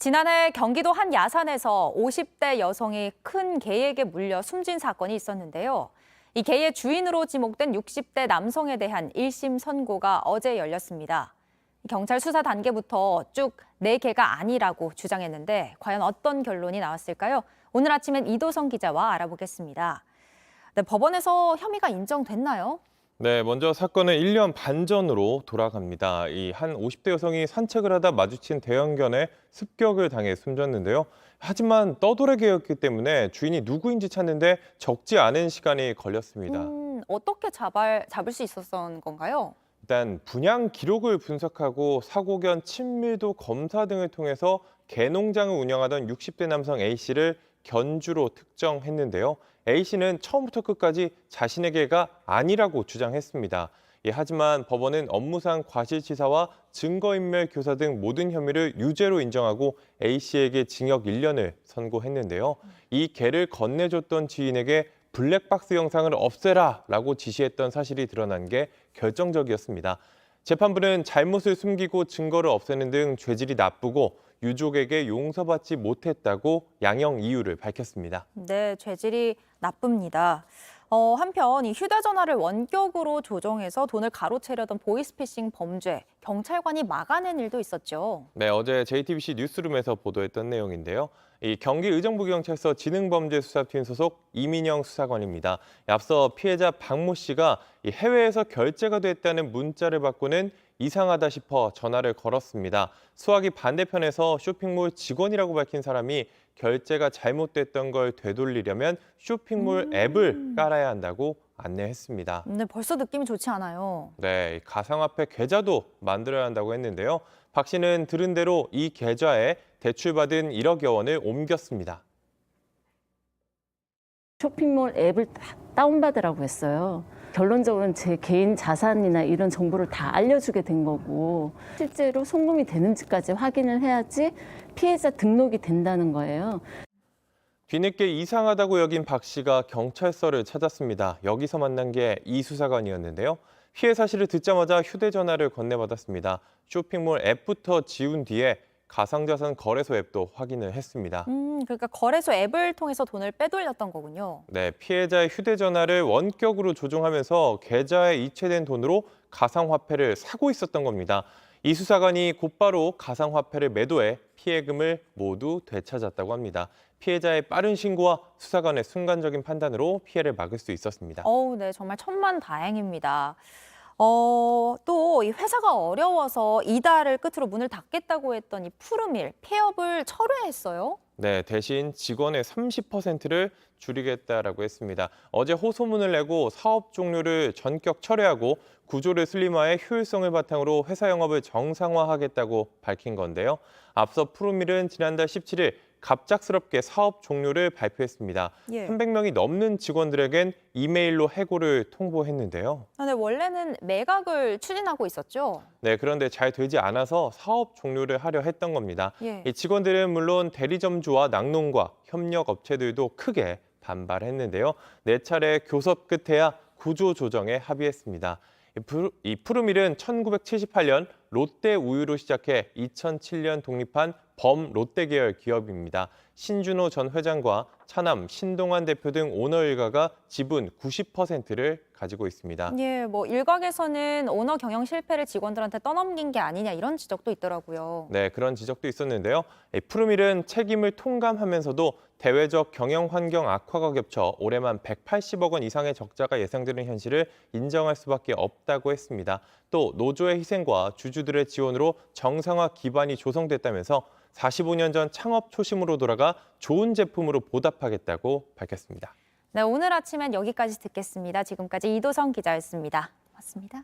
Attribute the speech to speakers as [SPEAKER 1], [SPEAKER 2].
[SPEAKER 1] 지난해 경기도 한 야산에서 50대 여성이 큰 개에게 물려 숨진 사건이 있었는데요. 이 개의 주인으로 지목된 60대 남성에 대한 1심 선고가 어제 열렸습니다. 경찰 수사 단계부터 쭉 내 개가 아니라고 주장했는데 과연 어떤 결론이 나왔을까요? 오늘 아침엔 이도성 기자와 알아보겠습니다. 네, 법원에서 혐의가 인정됐나요?
[SPEAKER 2] 네, 먼저 사건은 1년 반 전으로 돌아갑니다. 이 한 50대 여성이 산책을 하다 마주친 대형견에 습격을 당해 숨졌는데요. 하지만 떠돌이개였기 때문에 주인이 누구인지 찾는데 적지 않은 시간이 걸렸습니다.
[SPEAKER 1] 어떻게 잡을 수 있었던 건가요?
[SPEAKER 2] 일단 분양 기록을 분석하고 사고견 친밀도 검사 등을 통해서 개농장을 운영하던 60대 남성 A씨를 견주로 특정했는데요. A씨는 처음부터 끝까지 자신의 개가 아니라고 주장했습니다. 하지만 법원은 업무상 과실치사와 증거인멸 교사 등 모든 혐의를 유죄로 인정하고 A씨에게 징역 1년을 선고했는데요. 이 개를 건네줬던 지인에게 블랙박스 영상을 없애라라고 지시했던 사실이 드러난 게 결정적이었습니다. 재판부는 잘못을 숨기고 증거를 없애는 등 죄질이 나쁘고 유족에게 용서받지 못했다고 양형 이유를 밝혔습니다.
[SPEAKER 1] 네, 죄질이 나쁩니다. 한편 이 휴대전화를 원격으로 조정해서 돈을 가로채려던 보이스피싱 범죄, 경찰관이 막아낸 일도 있었죠.
[SPEAKER 2] 네, 어제 JTBC 뉴스룸에서 보도했던 내용인데요. 이 경기의정부경찰서 지능범죄수사팀 소속 이민영 수사관입니다. 앞서 피해자 박모 씨가 이 해외에서 결제가 됐다는 문자를 받고는 이상하다 싶어 전화를 걸었습니다. 수화기 반대편에서 쇼핑몰 직원이라고 밝힌 사람이 결제가 잘못됐던 걸 되돌리려면 쇼핑몰 앱을 깔아야 한다고 안내했습니다.
[SPEAKER 1] 근데 벌써 느낌이 좋지 않아요.
[SPEAKER 2] 네, 가상화폐 계좌도 만들어야 한다고 했는데요. 박 씨는 들은 대로 이 계좌에 대출받은 1억여 원을 옮겼습니다.
[SPEAKER 3] 쇼핑몰 앱을 다 다운받으라고 했어요. 결론적으로는 제 개인 자산이나 이런 정보를 다 알려주게 된 거고 실제로 송금이 되는지까지 확인을 해야지 피해자 등록이 된다는 거예요.
[SPEAKER 2] 뒤늦게 이상하다고 여긴 박 씨가 경찰서를 찾았습니다. 여기서 만난 게 이 수사관이었는데요. 피해 사실을 듣자마자 휴대전화를 건네받았습니다. 쇼핑몰 앱부터 지운 뒤에 가상자산 거래소 앱도 확인을 했습니다.
[SPEAKER 1] 그러니까 거래소 앱을 통해서 돈을 빼돌렸던 거군요.
[SPEAKER 2] 네, 피해자의 휴대전화를 원격으로 조종하면서 계좌에 이체된 돈으로 가상화폐를 사고 있었던 겁니다. 이 수사관이 곧바로 가상화폐를 매도해 피해금을 모두 되찾았다고 합니다. 피해자의 빠른 신고와 수사관의 순간적인 판단으로 피해를 막을 수 있었습니다.
[SPEAKER 1] 네, 정말 천만다행입니다. 또 이 회사가 어려워서 이달을 끝으로 문을 닫겠다고 했던 이 푸르밀 폐업을 철회했어요.
[SPEAKER 2] 네, 대신 직원의 30%를 줄이겠다라고 했습니다. 어제 호소문을 내고 사업 종료를 전격 철회하고 구조를 슬림화해 효율성을 바탕으로 회사 영업을 정상화하겠다고 밝힌 건데요. 앞서 푸르밀은 지난달 17일 갑작스럽게 사업 종료를 발표했습니다.
[SPEAKER 1] 예.
[SPEAKER 2] 300명이 넘는 직원들에겐 이메일로 해고를 통보했는데요.
[SPEAKER 1] 근데 원래는 매각을 추진하고 있었죠.
[SPEAKER 2] 네, 그런데 잘 되지 않아서 사업 종료를 하려 했던 겁니다.
[SPEAKER 1] 예.
[SPEAKER 2] 이 직원들은 물론 대리점주와 낙농과 협력 업체들도 크게 반발했는데요. 4차례 교섭 끝에야 구조 조정에 합의했습니다. 이 푸르밀은 1978년 롯데 우유로 시작해 2007년 독립한 범롯데 계열 기업입니다. 신준호 전 회장과 차남 신동환 대표 등 오너 일가가 지분 90%를 가지고 있습니다.
[SPEAKER 1] 예, 뭐 일각에서는 오너 경영 실패를 직원들한테 떠넘긴 게 아니냐 이런 지적도 있더라고요.
[SPEAKER 2] 네, 그런 지적도 있었는데요. 푸르밀은 책임을 통감하면서도 대외적 경영 환경 악화가 겹쳐 올해만 180억 원 이상의 적자가 예상되는 현실을 인정할 수밖에 없다고 했습니다. 또 노조의 희생과 주주들의 지원으로 정상화 기반이 조성됐다면서 45년 전 창업 초심으로 돌아가 좋은 제품으로 보답하겠다고 밝혔습니다.
[SPEAKER 1] 네, 오늘 아침엔 여기까지 듣겠습니다. 지금까지 이도성 기자였습니다. 고맙습니다.